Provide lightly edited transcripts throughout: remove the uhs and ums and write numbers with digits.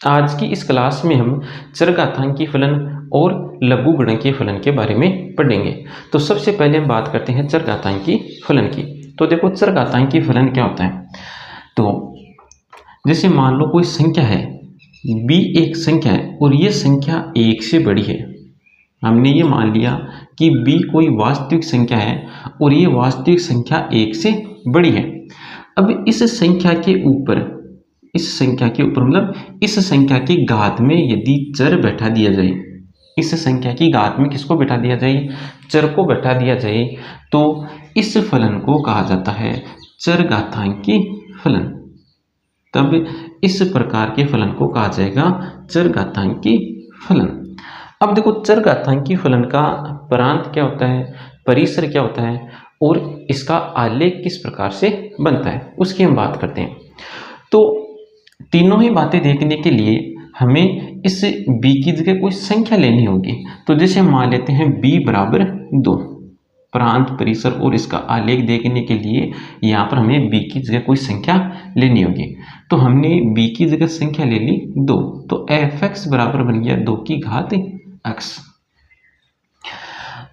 आज की इस क्लास में हम चरघातांकी फलन और लघुगणकीय फलन के बारे में पढ़ेंगे। तो सबसे पहले हम बात करते हैं चरघातांकी फलन की। तो देखो चरघातांकी फलन क्या होता है। तो जैसे मान लो कोई संख्या है, b एक संख्या है और ये संख्या 1 से बड़ी है। हमने ये मान लिया कि b कोई वास्तविक संख्या है और ये वास्तविक संख्या 1 से बड़ी है। अब इस संख्या के ऊपर मतलब इस संख्या की घात में यदि चर बैठा दिया जाए, इस संख्या की घात में किसको बैठा दिया जाए, चर को बैठा दिया जाए, तो इस फलन को कहा जाता है चरघातांकी फलन। तब इस प्रकार के फलन को कहा जाएगा चरघातांकी फलन। अब देखो चरघातांकी फलन का प्रांत क्या होता है, परिसर क्या होता है और इसका आलेख किस प्रकार से बनता है उसकी हम बात करते हैं। तो तीनों ही बातें देखने के लिए हमें इस b की जगह कोई संख्या लेनी होगी। तो जैसे मान लेते हैं b बराबर 2। प्रांत, परिसर और इसका आलेख देखने के लिए यहाँ पर हमें b की जगह कोई संख्या लेनी होगी। तो हमने b की जगह संख्या ले ली 2, तो f(x) बराबर बन गया 2 की घात x।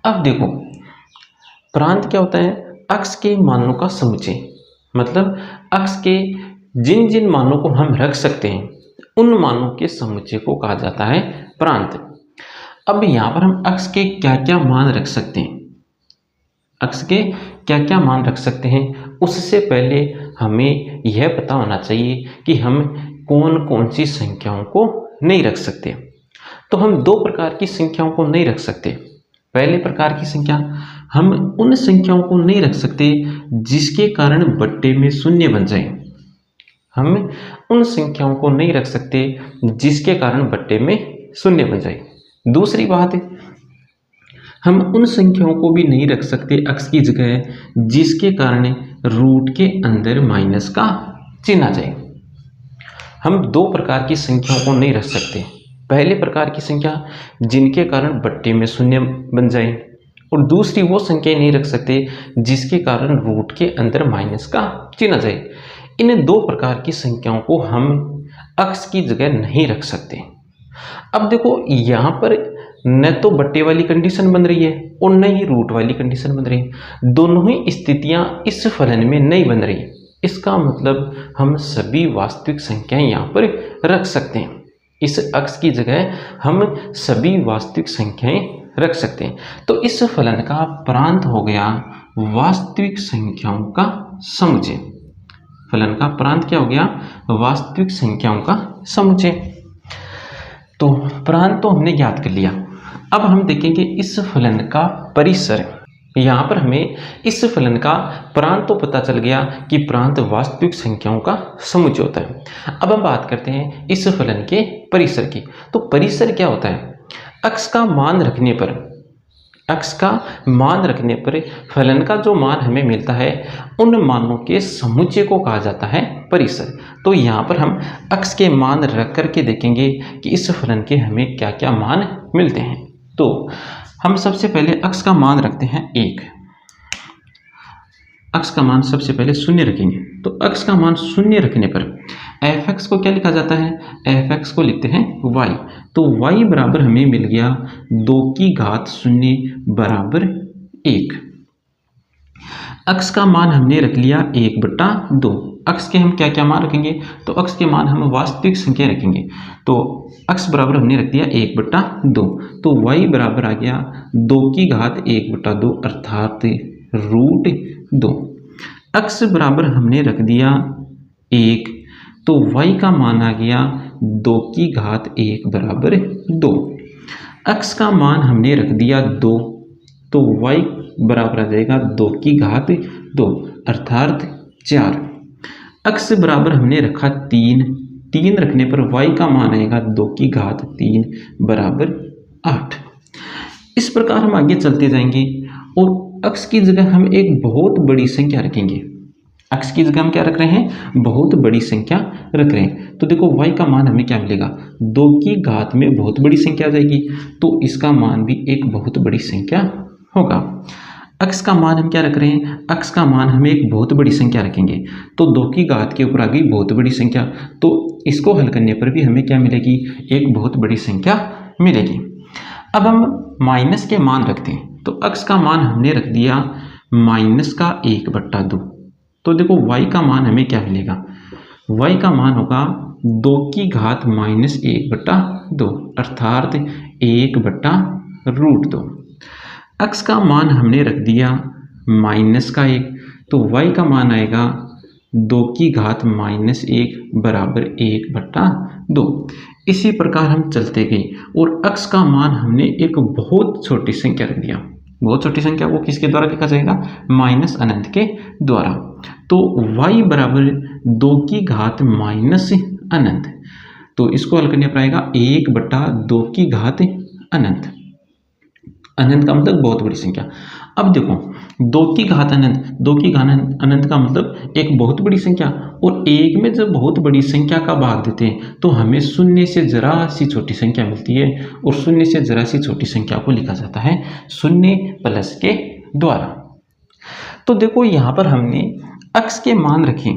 अब देखो प्रांत क्या होता है, x के मानों का समुच्चय, मतलब x के जिन जिन मानों को हम रख सकते हैं उन मानों के समुच्चय को कहा जाता है प्रांत। अब यहाँ पर हम x के क्या क्या मान रख सकते हैं, x के क्या क्या मान रख सकते हैं, उससे पहले हमें यह पता होना चाहिए कि हम कौन कौन सी संख्याओं को नहीं रख सकते। तो हम दो प्रकार की संख्याओं को नहीं रख सकते। पहले प्रकार की संख्या, हम उन संख्याओं को नहीं रख सकते जिसके कारण बट्टे में शून्य बन जाए। हम उन संख्याओं को नहीं रख सकते जिसके कारण बट्टे में शून्य बन जाए। दूसरी बात है, हम उन संख्याओं को भी नहीं रख सकते x की जगह जिसके कारण रूट के अंदर माइनस का चिन्ह आ जाए। हम दो प्रकार की संख्याओं को नहीं रख सकते। पहले प्रकार की संख्या जिनके कारण बट्टे में शून्य बन जाए, और दूसरी वो संख्या नहीं रख सकते जिसके कारण रूट के अंदर माइनस का चिन्ह आ जाए। इन दो प्रकार की संख्याओं को हम x की जगह नहीं रख सकते। अब देखो यहाँ पर न तो बट्टे वाली कंडीशन बन रही है और न ही रूट वाली कंडीशन बन रही है। दोनों ही स्थितियाँ इस फलन में नहीं बन रही। इसका मतलब हम सभी वास्तविक संख्याएं यहाँ पर रख सकते हैं। इस x की जगह हम सभी वास्तविक संख्याएं रख सकते हैं। तो इस फलन का प्रांत हो गया वास्तविक संख्याओं का समुच्चय। फलन का प्रांत क्या हो गया, वास्तविक संख्याओं का समुच्चय। तो प्रांत तो हमने ज्ञात कर लिया। अब हम देखेंगे इस फलन का परिसर। यहाँ पर हमें इस फलन का प्रांत तो पता चल गया कि प्रांत वास्तविक संख्याओं का समुच्चय होता है। अब हम बात करते हैं इस फलन के परिसर की। तो परिसर क्या होता है, x का मान रखने पर फलन का जो मान हमें मिलता है उन मानों के समुच्चय को कहा जाता है परिसर। तो यहाँ पर हम x के मान रख करके देखेंगे कि इस फलन के हमें क्या क्या मान मिलते हैं। तो हम सबसे पहले x का मान रखते हैं 1। x का मान सबसे पहले 0 रखेंगे। तो x का मान 0 रखने पर f(x) को क्या लिखा जाता है, f(x) को लिखते हैं y। तो y बराबर हमें मिल गया 2 की घात 0 बराबर 1। x का मान हमने रख लिया 1/2। x के हम क्या क्या मान रखेंगे, तो x के मान हम वास्तविक संख्या रखेंगे। तो x बराबर हमने रख दिया 1/2। तो y बराबर आ गया 2 की घात 1/2 अर्थात √2। x बराबर हमने रख दिया 1, तो y का मान आ गया 2 की घात 1 बराबर 2। x का मान हमने रख दिया 2, तो y बराबर आ जाएगा 2 की घात 2 अर्थात 4। x बराबर हमने रखा 3 रखने पर y का मान आएगा 2 की घात 3 बराबर 8। इस प्रकार हम आगे चलते जाएंगे और x की जगह हम एक बहुत बड़ी संख्या रखेंगे। x की जगह हम क्या रख रहे हैं, बहुत बड़ी संख्या रख रहे हैं। तो देखो y का मान हमें क्या मिलेगा, 2 की घात में बहुत बड़ी संख्या आ जाएगी, तो इसका मान भी एक बहुत बड़ी संख्या होगा। अक्स का मान हम क्या रख रहे हैं, अक्स का मान हम एक बहुत बड़ी संख्या रखेंगे। तो 2 की घात के ऊपर आ गई बहुत बड़ी संख्या, तो इसको हल करने पर भी हमें क्या मिलेगी, एक बहुत बड़ी संख्या मिलेगी। अब हम माइनस के मान रखते हैं, तो अक्स का मान हमने रख दिया माइनस का 1/2। तो देखो y का मान हमें क्या मिलेगा, y का मान होगा 2 की घात माइनस 1/2 अर्थात 1/√2। अक्स का मान हमने रख दिया माइनस का 1, तो y का मान आएगा 2 की घात माइनस 1 बराबर 1/2। इसी प्रकार हम चलते गए और अक्स का मान हमने एक बहुत छोटी संख्या रख दिया। बहुत छोटी संख्या को किसके द्वारा लिखा जाएगा, माइनस अनंत के द्वारा। तो y बराबर 2 की घात माइनस अनंत, तो इसको हल करने पर आएगा 1/2 की घात अनंत। अनंत का मतलब बहुत बड़ी संख्या। अब देखो 2 की घात अनंत, 2 की घात अनंत का मतलब एक बहुत बड़ी संख्या, और एक में जब बहुत बड़ी संख्या का भाग देते हैं तो हमें शून्य से जरा सी छोटी संख्या मिलती है, और शून्य से जरा सी छोटी संख्या को लिखा जाता है शून्य प्लस के द्वारा। तो देखो यहाँ पर हमने अक्स के मान रखे,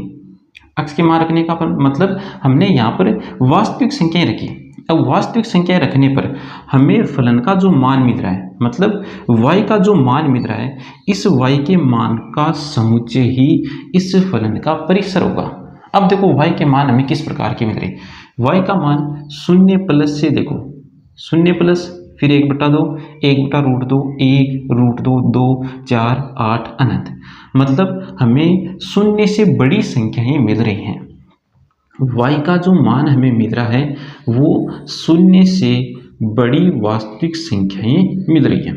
अक्स के मान रखने का मतलब हमने यहाँ पर वास्तविक संख्याएं रखी। अब वास्तविक संख्या रखने पर हमें फलन का जो मान मिल रहा है, मतलब y का जो मान मिल रहा है, इस y के मान का समुच्चय ही इस फलन का परिसर होगा। अब देखो y के मान हमें किस प्रकार के मिल रहे, y का मान शून्य प्लस से, देखो शून्य प्लस फिर 1/2, 1/√2, 1√2, 2, 4, 8 अनंत, मतलब हमें शून्य से बड़ी संख्याएं मिल रही हैं। y का जो मान हमें मिल रहा है वो शून्य से बड़ी वास्तविक संख्याएं मिल रही हैं।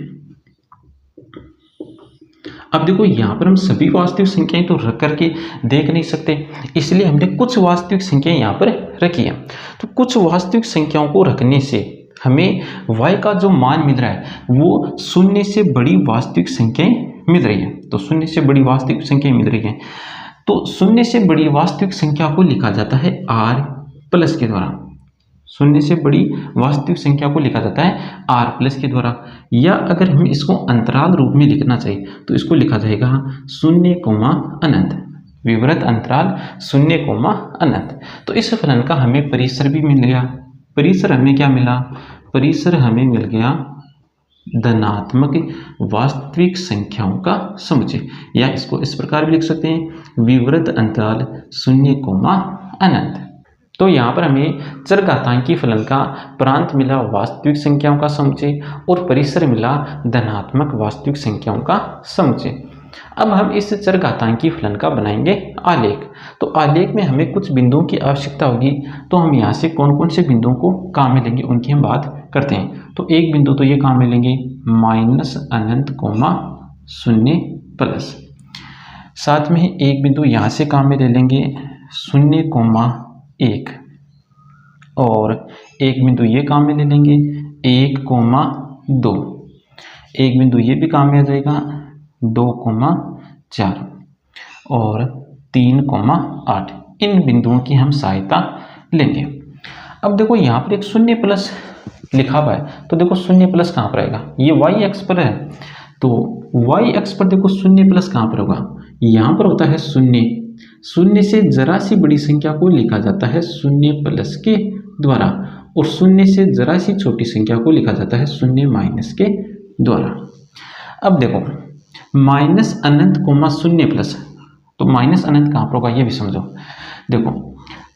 अब देखो यहाँ पर हम सभी वास्तविक संख्याएं तो रख करके देख नहीं सकते, इसलिए हमने कुछ वास्तविक संख्याएं यहाँ पर रखी है। तो कुछ वास्तविक संख्याओं को रखने से हमें y का जो मान मिल रहा है वो शून्य से बड़ी वास्तविक संख्याएं मिल रही है। तो शून्य से बड़ी वास्तविक संख्याएं मिल रही हैं, तो शून्य से बड़ी वास्तविक संख्या को लिखा जाता है r प्लस के द्वारा। शून्य से बड़ी वास्तविक संख्या को लिखा जाता है r प्लस के द्वारा, या अगर हम इसको अंतराल रूप में लिखना चाहिए तो इसको लिखा जाएगा 0, अनंत, विवृत अंतराल 0, अनंत। तो इस फलन का हमें परिसर भी मिल गया। परिसर हमें क्या मिला, परिसर हमें मिल गया धनात्मक वास्तविक संख्याओं का समुच्चय, या इसको इस प्रकार भी लिख सकते हैं विवृत अंतराल 0, अनंत। तो यहाँ पर हमें चरघातांकी फलन का प्रांत मिला वास्तविक संख्याओं का समुच्चय, और परिसर मिला धनात्मक वास्तविक संख्याओं का समुच्चय। अब हम इस चरघातांकी फलन का बनाएंगे आलेख। तो आलेख में हमें कुछ बिंदुओं की आवश्यकता होगी, तो हम यहाँ से कौन कौन से बिंदुओं को काम में लेंगे उनकी हम बात करते हैं। तो एक बिंदु तो ये काम में लेंगे माइनस अनंत, 0 प्लस। साथ में एक बिंदु यहाँ से काम में ले लेंगे 0, 1, और एक बिंदु ये काम में ले लेंगे 1, 2। एक बिंदु ये भी काम में आ जाएगा 2, 4, और 3, 8। इन बिंदुओं की हम सहायता लेंगे। अब देखो यहाँ पर एक 0 प्लस लिखा हुआ है, तो देखो 0 प्लस कहाँ पर आएगा, ये y अक्ष पर है, तो y अक्ष पर देखो 0 प्लस कहाँ पर होगा, यहाँ पर होता है 0। 0 से जरा सी बड़ी संख्या को लिखा जाता है 0 प्लस के द्वारा, और 0 से जरा सी छोटी संख्या को लिखा जाता है 0 माइनस के द्वारा। अब देखो माइनस अनंत, 0 प्लस, तो माइनस अनंत कहाँ पर होगा ये भी समझो। देखो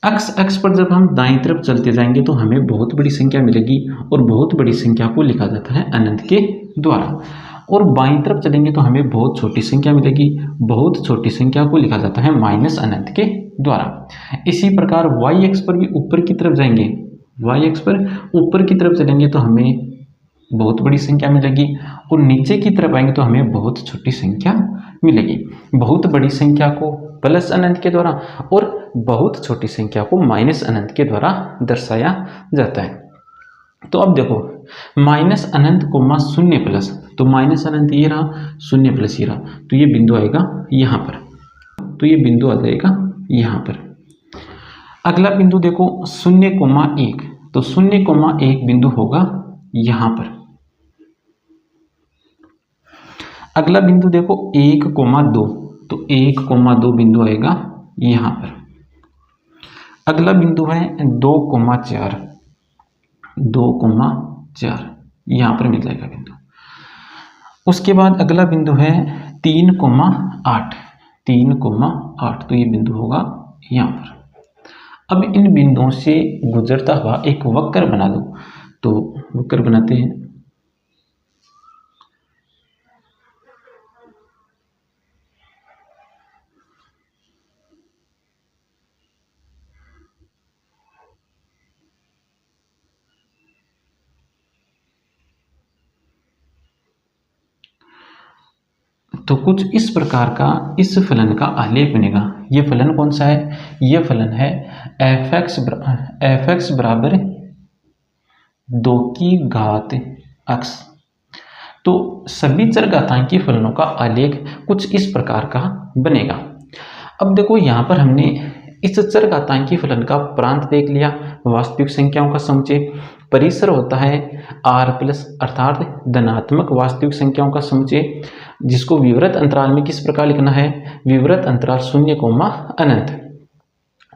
अक्ष पर जब हम दाईं तरफ चलते जाएंगे तो हमें बहुत बड़ी संख्या मिलेगी, और बहुत बड़ी संख्या को लिखा जाता है अनंत के द्वारा, और बाईं तरफ चलेंगे तो हमें बहुत छोटी संख्या मिलेगी, बहुत छोटी संख्या को लिखा जाता है माइनस अनंत के द्वारा। इसी प्रकार y अक्ष पर भी ऊपर की तरफ जाएंगे, y अक्ष पर ऊपर की तरफ चलेंगे तो हमें बहुत बड़ी संख्या मिलेगी, और नीचे की तरफ आएंगे तो हमें बहुत छोटी संख्या मिलेगी। बहुत बड़ी संख्या को प्लस अनंत के द्वारा और बहुत छोटी संख्या को माइनस अनंत के द्वारा दर्शाया जाता है। तो अब देखो माइनस अनंत, 0 प्लस, तो माइनस अनंत ये रहा, 0 प्लस ये रहा, तो ये बिंदु आएगा यहाँ पर, तो ये बिंदु आ जाएगा यहाँ पर। अगला बिंदु देखो 0, 1, तो 0, 1 बिंदु होगा यहाँ पर। अगला बिंदु देखो 1,2, तो 1,2 बिंदु आएगा यहाँ पर। अगला बिंदु है 2,4, 2,4 यहाँ पर मिल जाएगा बिंदु। उसके बाद अगला बिंदु है 3,8, 3,8, तो ये बिंदु होगा यहाँ पर। अब इन बिंदुओं से गुजरता हुआ एक वक्र बना दो, तो वक्र बनाते हैं। तो कुछ इस प्रकार का इस फलन का आलेख बनेगा। ये फलन कौन सा है? ये फलन है f x बराबर 2 की घात x। तो सभी चरघातांकी फलनों का आलेख कुछ इस प्रकार का बनेगा। अब देखो यहाँ पर हमने इस चरघातांकी फलन का प्रांत देख लिया, वास्तविक संख्याओं का समुच्चय। परिसर होता है r प्लस, अर्थात धनात्मक वास्तविक संख्याओं का समुच्चय, जिसको विवृत अंतराल में किस प्रकार लिखना है? विवृत अंतराल 0, अनंत।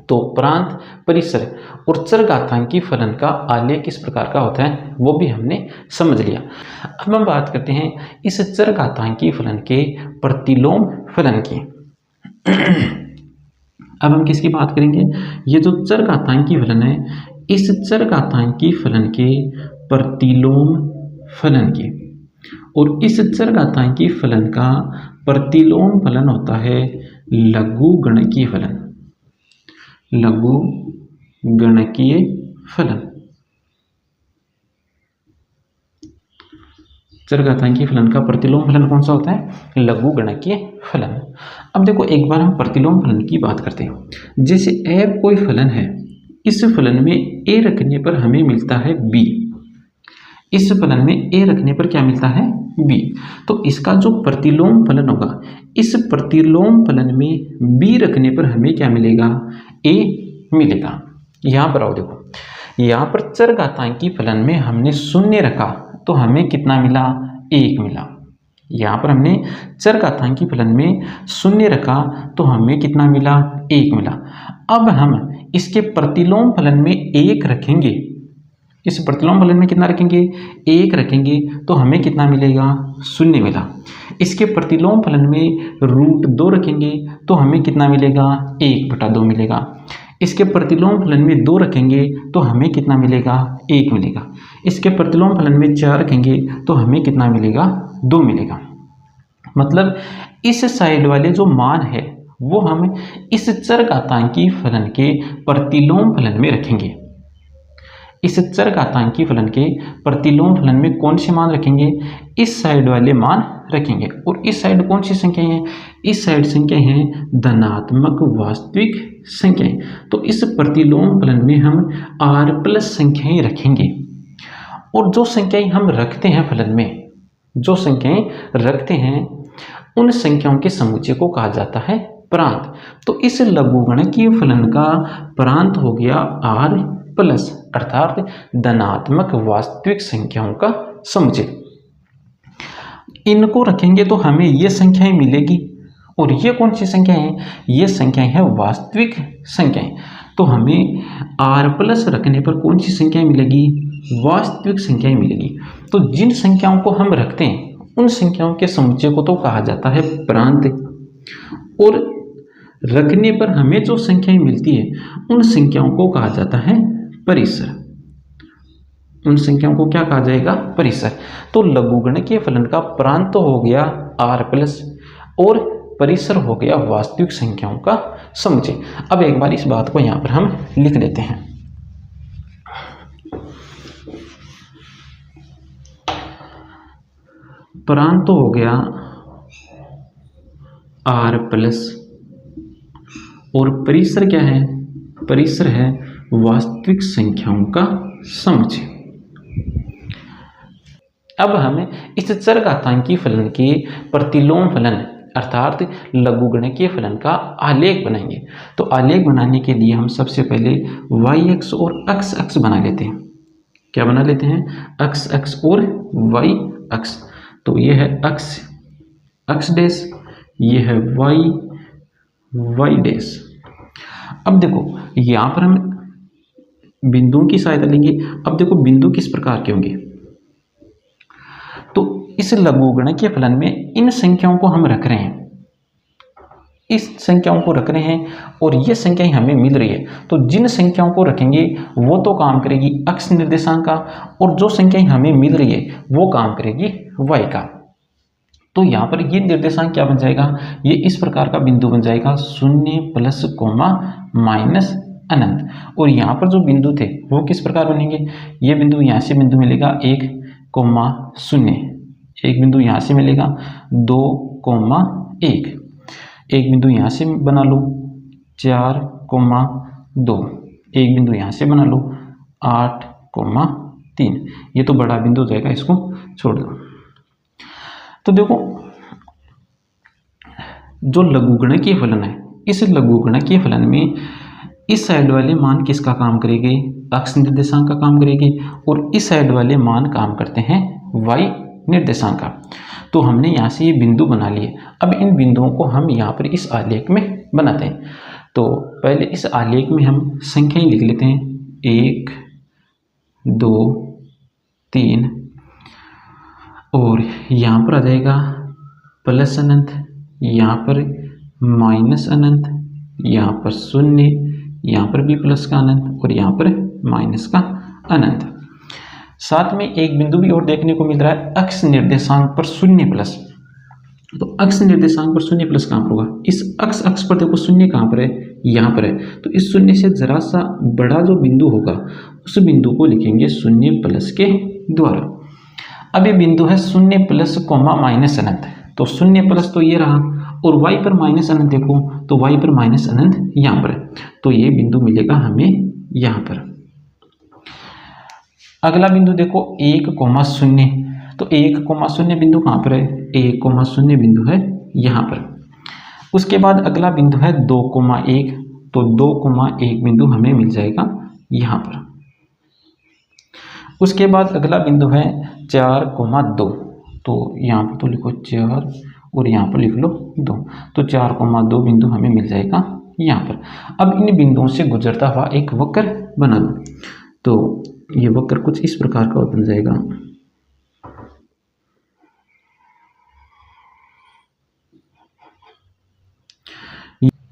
तो प्रांत, परिसर और चरघातांकी फलन का आलेख किस प्रकार का होता है वो भी हमने समझ लिया। अब हम बात करते हैं इस चरघातांकी फलन के प्रतिलोम फलन की। अब हम किसकी बात करेंगे? ये जो चरघातांकी फलन है, इस चरघातांकी फलन के प्रतिलोम फलन की। और इस चरघातांकी फलन का प्रतिलोम फलन होता है लघुगणकीय फलन, लघुगणकीय फलन। चरघातांकी फलन का प्रतिलोम फलन कौन सा होता है? लघुगणकीय फलन। अब देखो एक बार हम प्रतिलोम फलन की बात करते हैं। जैसे f कोई फलन है, इस फलन में a रखने पर हमें मिलता है b, इस फलन में a रखने पर क्या मिलता है? b। तो इसका जो प्रतिलोम फलन होगा, इस प्रतिलोम फलन में b रखने पर हमें क्या मिलेगा? a मिलेगा। यहाँ पर आओ देखो, यहाँ पर चरघातांकी फलन में हमने 0 रखा तो हमें कितना मिला? 1 मिला। यहाँ पर हमने चरघातांकी फलन में 0 रखा तो हमें कितना मिला? 1 मिला। अब हम इसके प्रतिलोम फलन में 1 रखेंगे, इस प्रतिलोम फलन में कितना रखेंगे? 1 रखेंगे तो हमें कितना मिलेगा? 0 मिला। इसके प्रतिलोम फलन में √2 रखेंगे तो हमें कितना मिलेगा? 1/2 मिलेगा। इसके प्रतिलोम फलन में 2 रखेंगे तो हमें कितना मिलेगा? 1 मिलेगा। इसके प्रतिलोम फलन में 4 रखेंगे तो हमें कितना मिलेगा? 2 मिलेगा। मतलब इस साइड वाले जो मान है वो हम इस चरघातांकी फलन के प्रतिलोम फलन में रखेंगे। इस चरघातांकी फलन के प्रतिलोम फलन में कौन से मान रखेंगे? इस साइड वाले मान रखेंगे। और इस साइड कौन सी संख्याएं हैं? इस साइड संख्या हैं धनात्मक वास्तविक संख्याएं। तो इस प्रतिलोम फलन में हम r+ संख्याएं रखेंगे। और जो संख्याएं हम रखते हैं फलन में, जो संख्याएं रखते हैं उन संख्याओं के समुच्चय को कहा जाता है प्रांत। तो इस लघुगणकीय फलन का प्रांत हो गया r+, अर्थात धनात्मक वास्तविक संख्याओं का समुच्चय। इनको रखेंगे तो हमें ये संख्याएं मिलेगी। और ये कौन सी संख्याएं हैं? ये संख्याएं हैं वास्तविक संख्याएं। तो हमें r+ रखने पर कौन सी संख्याएं मिलेगी? वास्तविक संख्याएं मिलेगी। तो जिन संख्याओं को हम रखते हैं उन संख्याओं के समुच्चय को तो कहा जाता है प्रांत। और रखने पर हमें जो संख्याएं मिलती है उन संख्याओं को कहा जाता है परिसर। उन संख्याओं को क्या कहा जाएगा? परिसर। तो लघुगणकीय फलन का प्रांत तो हो गया r+ और परिसर हो गया वास्तविक संख्याओं का समुच्चय। अब एक बार इस बात को यहाँ पर हम लिख लेते हैं। प्रांत तो हो गया r+ और परिसर क्या है? परिसर है वास्तविक संख्याओं का समुच्चय। अब हमें इस चरघातांकी फलन के प्रतिलोम फलन अर्थात लघुगणकीय फलन का आलेख बनाएंगे। तो आलेख बनाने के लिए हम सबसे पहले y अक्ष और x अक्ष बना लेते हैं। क्या बना लेते हैं? x अक्ष और y अक्ष। तो ये है x, x डैश, ये है y डैश। अब देखो यहाँ पर हम बिंदुओं की सहायता लेंगे। अब देखो बिंदु किस प्रकार के होंगे, तो इस लघुगणकीय फलन में इन संख्याओं को हम रख रहे हैं, इस संख्याओं को रख रहे हैं और ये संख्याएं हमें मिल रही है, तो जिन संख्याओं को रखेंगे वो तो काम करेगी x निर्देशांक का, और जो संख्याएं हमें मिल रही है वो काम करेगी y का। तो यहाँ पर ये निर्देशांक क्या बन जाएगा, ये इस प्रकार का बिंदु बन जाएगा 0 प्लस कोमा माइनस अनंत। और यहाँ पर जो बिंदु थे वो किस प्रकार बनेंगे, ये बिंदु यहाँ से बिंदु मिलेगा 1 कोमा 0, एक बिंदु यहाँ से मिलेगा 2 कोमा 1, एक बिंदु यहाँ से बना लो 4 कोमा 2, एक बिंदु यहाँ से बना लो 8 कोमा 3। ये तो बड़ा बिंदु हो जाएगा, इसको छोड़ दो। तो देखो जो लघुगणकीय फलन है, इस लघुगणकीय फलन में इस साइड वाले मान किसका काम करेंगे, x निर्देशांक का काम करेंगे, और इस साइड वाले मान काम करते हैं y निर्देशांक का। तो हमने यहाँ से ये बिंदु बना लिए। अब इन बिंदुओं को हम यहाँ पर इस आलेख में बनाते हैं। तो पहले इस आलेख में हम संख्याएं लिख लेते हैं, 1 2 3, और यहाँ पर आ जाएगा प्लस अनंत, यहाँ पर माइनस अनंत, यहाँ पर 0, यहाँ पर भी प्लस का अनंत और यहाँ पर माइनस का अनंत। साथ में एक बिंदु भी और देखने को मिल रहा है, x निर्देशांक पर 0 प्लस। तो x निर्देशांक पर 0 प्लस कहाँ पर होगा, इस x अक्ष पर देखो 0 कहाँ पर है, यहाँ पर है। तो इस 0 से जरा सा बड़ा जो बिंदु होगा उस बिंदु को लिखेंगे 0 प्लस के द्वारा। अब ये बिंदु है 0 प्लस कोमा माइनस अनंत, तो 0 प्लस तो ये रहा, और y पर माइनस अनंत देखो तो y पर माइनस अनंत यहाँ पर है, तो ये बिंदु मिलेगा हमें यहाँ पर। अगला बिंदु देखो 1 कोमा 0, तो 1 कोमा 0 बिंदु कहाँ पर है, 1 कोमा 0 बिंदु है यहाँ पर। उसके बाद अगला बिंदु है 2 कोमा 1, तो 2 कोमा 1 बिंदु हमें मिल जाएगा यहाँ पर। उसके बाद अगला बिंदु है 4 कोमा 2, तो यहाँ पर तो लिखो 4 और यहाँ पर लिख लो 2, तो 4 कोमा 2 बिंदु हमें मिल जाएगा यहाँ पर। अब इन बिंदुओं से गुजरता हुआ एक वक्र बना दो, तो ये वक्र कुछ इस प्रकार का बन जाएगा।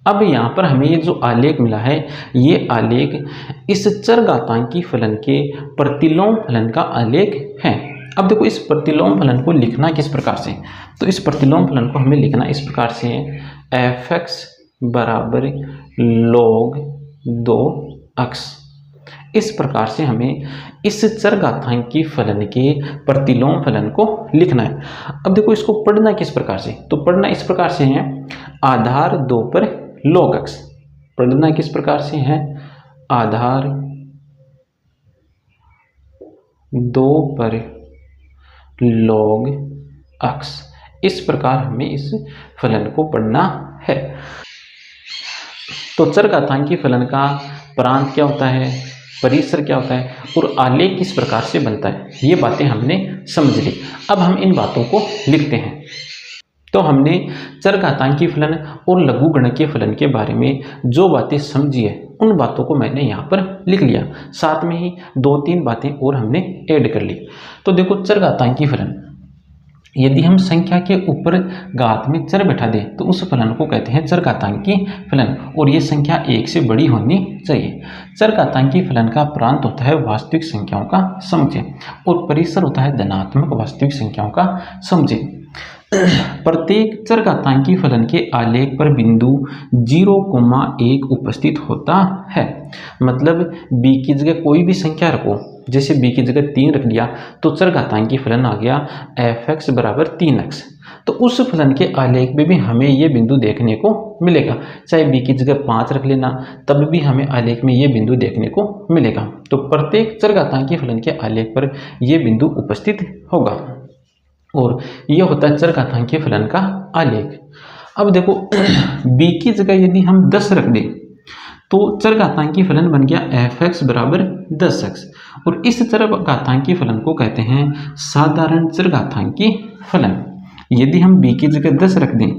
अब यहाँ पर हमें ये जो आलेख मिला है, ये आलेख इस चरघातांकी फलन के प्रतिलोम फलन का आलेख है। अब देखो इस प्रतिलोम फलन को लिखना किस प्रकार से, तो इस प्रतिलोम फलन को हमें लिखना इस प्रकार से है, f(x) बराबर log 2x। इस प्रकार से हमें इस चरघातांकी फलन के प्रतिलोम फलन को लिखना है। अब देखो इसको पढ़ना किस प्रकार से, तो पढ़ना इस प्रकार से है, आधार 2 पर log x। पढ़ना किस प्रकार से है, आधार 2 पर log x। इस प्रकार हमें इस फलन को पढ़ना है। तो चरघातांकी फलन का प्रांत क्या होता है, परिसर क्या होता है और आलेख किस प्रकार से बनता है, ये बातें हमने समझ ली। अब हम इन बातों को लिखते हैं। तो हमने चरघातांकी फलन और लघुगणकीय फलन के बारे में जो बातें समझी है उन बातों को मैंने यहाँ पर लिख लिया, साथ में ही 2-3 बातें और हमने ऐड कर ली। तो देखो चरघातांकी फलन, यदि हम संख्या के ऊपर घात में चर बैठा दें तो उस फलन को कहते हैं चरघातांकी फलन, और ये संख्या 1 से बड़ी होनी चाहिए। चरघातांकी फलन का प्रांत होता है वास्तविक संख्याओं का समुच्चय और परिसर होता है धनात्मक वास्तविक संख्याओं का समुच्चय। प्रत्येक चरघातांकी फलन के आलेख पर बिंदु 0,1 उपस्थित होता है। मतलब b की जगह कोई भी संख्या रखो, जैसे b की जगह 3 रख लिया तो चरघातांकी फलन आ गया f(x) बराबर 3x। तो उस फलन के आलेख में भी हमें ये बिंदु देखने को मिलेगा, चाहे b की जगह 5 रख लेना तब भी हमें आलेख में ये बिंदु देखने को मिलेगा। तो प्रत्येक चरघातांकी फलन के आलेख पर ये बिंदु उपस्थित होगा और यह होता है चरघातांकी फलन का आलेख। अब देखो b की जगह यदि हम 10 रख दें तो चरघातांकी फलन बन गया f(x) बराबर 10x, और इस चरघातांकी फलन को कहते हैं साधारण चरघातांकी फलन। यदि हम b की जगह 10 रख दें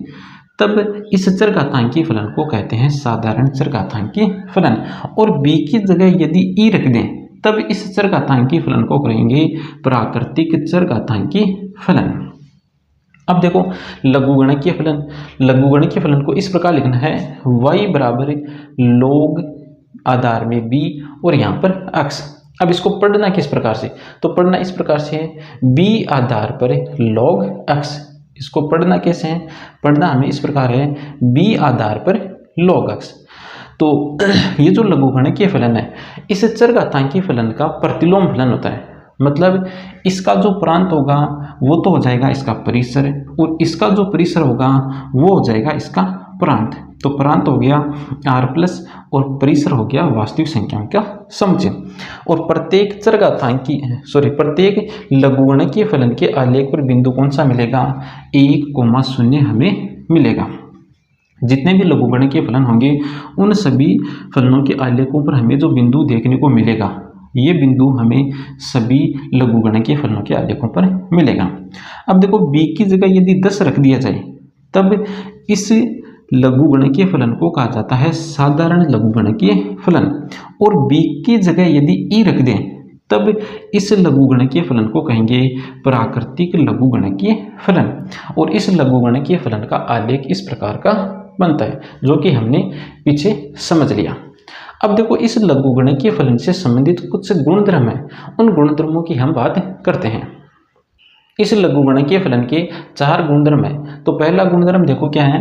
तब इस चरघातांकी फलन को कहते हैं साधारण चरघातांकी फलन, और b की जगह यदि e रख दें तब इस चरघातांकी फलन को कहेंगे प्राकृतिक चरघातांकी फलन। अब देखो लघुगणकीय फलन, लघुगणकीय फलन को इस प्रकार लिखना है y बराबर log आधार में b और यहाँ पर x। अब इसको पढ़ना किस प्रकार से, तो पढ़ना इस प्रकार से है b आधार पर log x। इसको पढ़ना कैसे है, पढ़ना हमें इस प्रकार है b आधार पर log x। तो ये जो लघुगणकीय फलन है इस चरघातांकी फलन का प्रतिलोम फलन होता है, मतलब इसका जो प्रांत होगा वो तो हो जाएगा इसका परिसर, और इसका जो परिसर होगा वो हो जाएगा इसका प्रांत। तो प्रांत हो गया r प्लस और परिसर हो गया वास्तविक संख्याओं का समुच्चय। और प्रत्येक चरघातांकी प्रत्येक लघुगणकीय फलन के आलेख पर बिंदु कौन सा मिलेगा, 1,0 हमें मिलेगा। जितने भी लघुगणकीय फलन होंगे उन सभी फलनों के आलेखों पर हमें जो बिंदु देखने को मिलेगा ये बिंदु हमें सभी लघुगणकीय फलनों के आलेखों पर मिलेगा। अब देखो b की जगह यदि 10 रख दिया जाए तब इस लघुगणकीय फलन को कहा जाता है साधारण लघुगणकीय फलन, और b की जगह यदि e रख दें तब इस लघुगणकीय फलन को कहेंगे प्राकृतिक लघुगणकीय फलन। और इस लघुगणकीय फलन का आलेख इस प्रकार का बनता है जो कि हमने पीछे समझ लिया। अब देखो इस लघुगणकीय फलन से संबंधित कुछ गुणधर्म है, उन गुणधर्मों की हम बात करते हैं। इस लघुगणकीय फलन के 4 गुणधर्म है। तो पहला गुणधर्म देखो क्या है,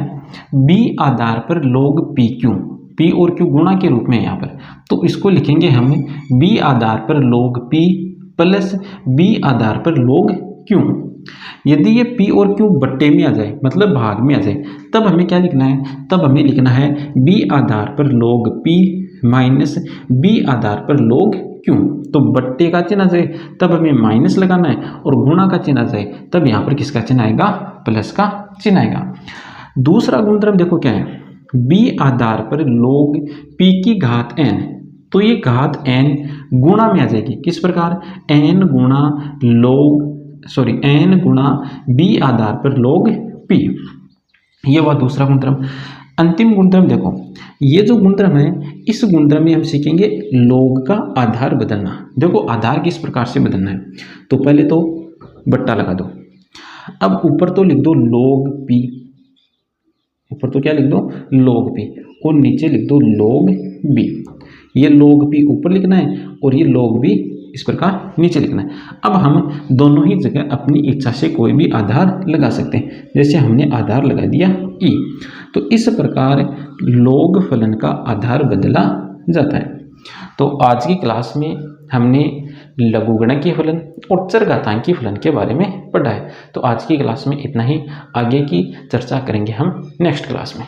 b आधार पर log pq, p और q गुणा के रूप में यहाँ पर, तो इसको लिखेंगे हम b आधार पर log p प्लस b आधार पर log q। यदि ये p और q बट्टे में आ जाए मतलब भाग में आ जाए तब हमें क्या लिखना है, तब हमें लिखना है b आधार पर log p माइनस b आधार पर log q। तो बट्टे का चिन्ह आ जाए तब हमें माइनस लगाना है, और गुणा का चिन्ह आ जाए तब यहाँ पर किसका चिन्ह आएगा, प्लस का चिन्ह आएगा। दूसरा गुणधर्म देखो क्या है, b आधार पर log p की घात n, तो ये घात n गुणा में आ जाएगी किस प्रकार, n गुणा b आधार पर log p। ये हुआ दूसरा गुणधर्म। अंतिम गुणधर्म देखो, ये जो गुणधर्म है इस गुणधर्म में हम सीखेंगे log का आधार बदलना। देखो आधार किस प्रकार से बदलना है, तो पहले तो बट्टा लगा दो, अब ऊपर तो लिख दो log p, ऊपर तो क्या लिख दो log p, और नीचे लिख दो log b। ये log p ऊपर लिखना है और ये log b इस प्रकार नीचे लिखना है। अब हम दोनों ही जगह अपनी इच्छा से कोई भी आधार लगा सकते हैं, जैसे हमने आधार लगा दिया e। तो इस प्रकार log फलन का आधार बदला जाता है। तो आज की क्लास में हमने लघुगणकीय फलन और चरघातांकी फलन के बारे में पढ़ा है। तो आज की क्लास में इतना ही, आगे की चर्चा करेंगे हम नेक्स्ट क्लास में।